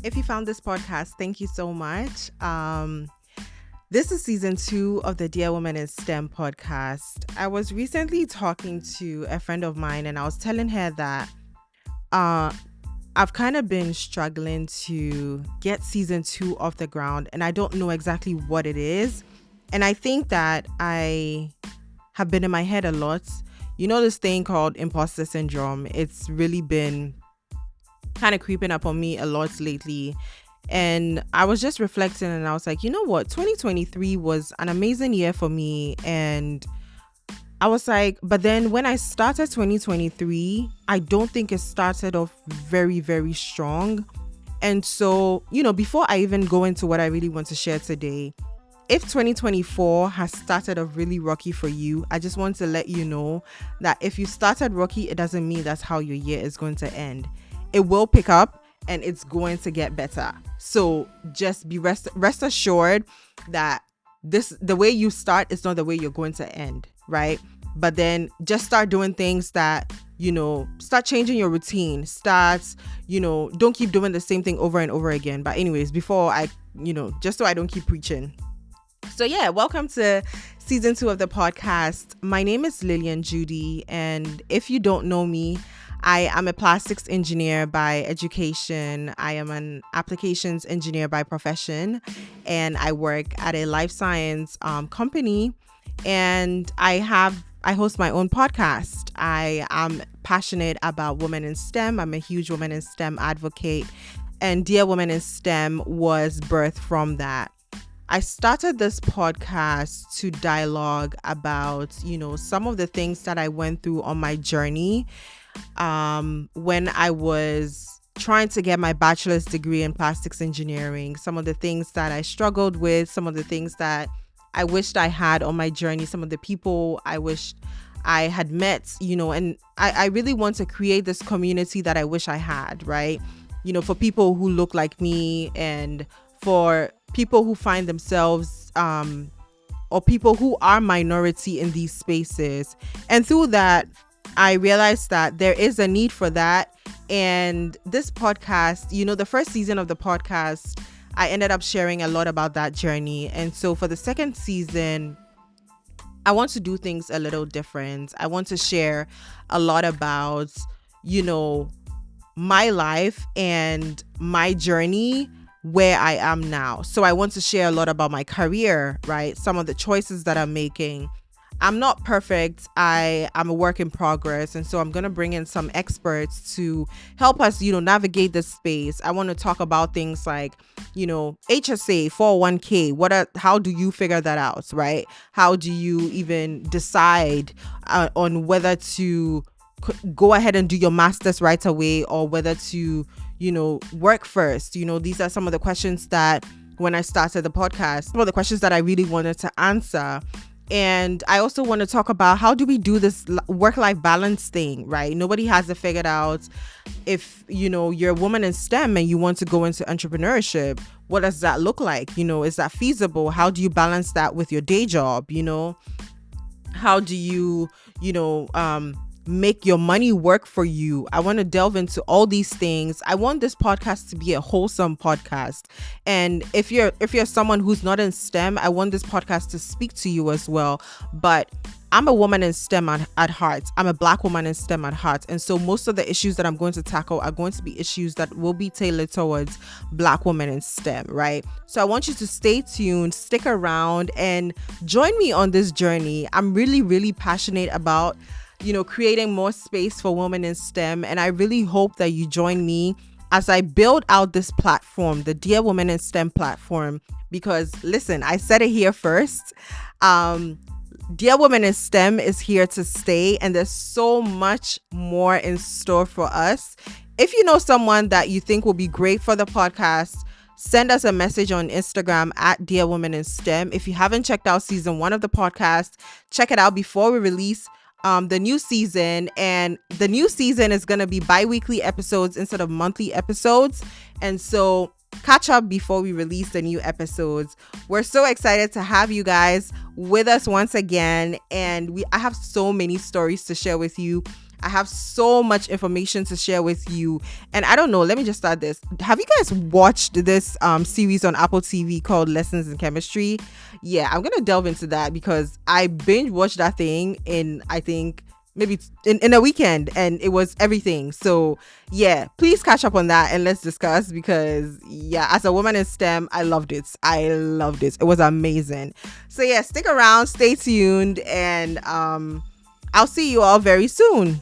If you found this podcast, thank you so much. This is season 2 of the Dear Woman in STEM podcast. I was recently talking to a friend of mine and I was telling her that I've kind of been struggling to get season 2 off the ground and I don't know exactly what it is. And I think that I have been in my head a lot. You know, this thing called imposter syndrome. It's really been kind of creeping up on me a lot lately. And I was just reflecting and I was like, you know what? 2023 was an amazing year for me. And I was like, but then when I started 2023, I don't think it started off very, very strong. And so, before I even go into what I really want to share today, if 2024 has started off really rocky for you, I just want to let you know that if you started rocky, it doesn't mean that's how your year is going to end. It will pick up and it's going to get better. So just be rest assured that the way you start is not the way you're going to end, right? But then just start doing things that, start changing your routine. Don't keep doing the same thing over and over again. But anyways, before I, just so I don't keep preaching. So yeah, welcome to season 2 of the podcast. My name is Lillian Judy. And if you don't know me, I am a plastics engineer by education. I am an applications engineer by profession, and I work at a life science company. And I host my own podcast. I am passionate about women in STEM. I'm a huge women in STEM advocate, and Dear Women in STEM was birthed from that. I started this podcast to dialogue about, some of the things that I went through on my journey when I was trying to get my bachelor's degree in plastics engineering, some of the things that I struggled with, some of the things that I wished I had on my journey, some of the people I wished I had met, and I really want to create this community that I wish I had, right? For people who look like me and for people who find themselves or people who are minority in these spaces. And through that, I realized that there is a need for that. And this podcast, the first season of the podcast, I ended up sharing a lot about that journey. And so for the second season, I want to do things a little different. I want to share a lot about, my life and my journey where I am now. So I want to share a lot about my career, right? Some of the choices that I'm making. I'm not perfect. I'm a work in progress. And so I'm going to bring in some experts to help us, navigate this space. I want to talk about things like, HSA, 401k. How do you figure that out, right? How do you even decide on whether to go ahead and do your master's right away or whether to, work first? These are some of the questions that when I started the podcast, some of the questions that I really wanted to answer. And I also want to talk about how do we do this work-life balance thing, right? Nobody has it figured out. If, you're a woman in STEM and you want to go into entrepreneurship, what does that look like? Is that feasible? How do you balance that with your day job? How do you, make your money work for you? I want to delve into all these things. I want this podcast to be a wholesome podcast. And if you're someone who's not in STEM, I want this podcast to speak to you as well. But I'm a woman in STEM at heart. I'm a Black woman in STEM at heart. And so most of the issues that I'm going to tackle are going to be issues that will be tailored towards Black women in STEM, right? So I want you to stay tuned, stick around, and join me on this journey. I'm really, really passionate about creating more space for women in STEM. And I really hope that you join me as I build out this platform, the Dear Women in STEM platform, because listen, I said it here first. Dear Women in STEM is here to stay, and there's so much more in store for us. If you know someone that you think will be great for the podcast, send us a message on Instagram at Dear Women in STEM. If you haven't checked out season 1 of the podcast, check it out before we release the new season. And the new season is going to be bi-weekly episodes instead of monthly episodes. And so catch up before we release the new episodes. We're so excited to have you guys with us once again. And I have so many stories to share with you. I have so much information to share with you. And I don't know, let me just start this. Have you guys watched this series on Apple TV called Lessons in Chemistry? Yeah, I'm going to delve into that because I binge watched that thing in, I think, maybe in a weekend, and it was everything. So yeah, please catch up on that and let's discuss, because yeah, as a woman in STEM, I loved it. It was amazing. So yeah, stick around, stay tuned, and I'll see you all very soon.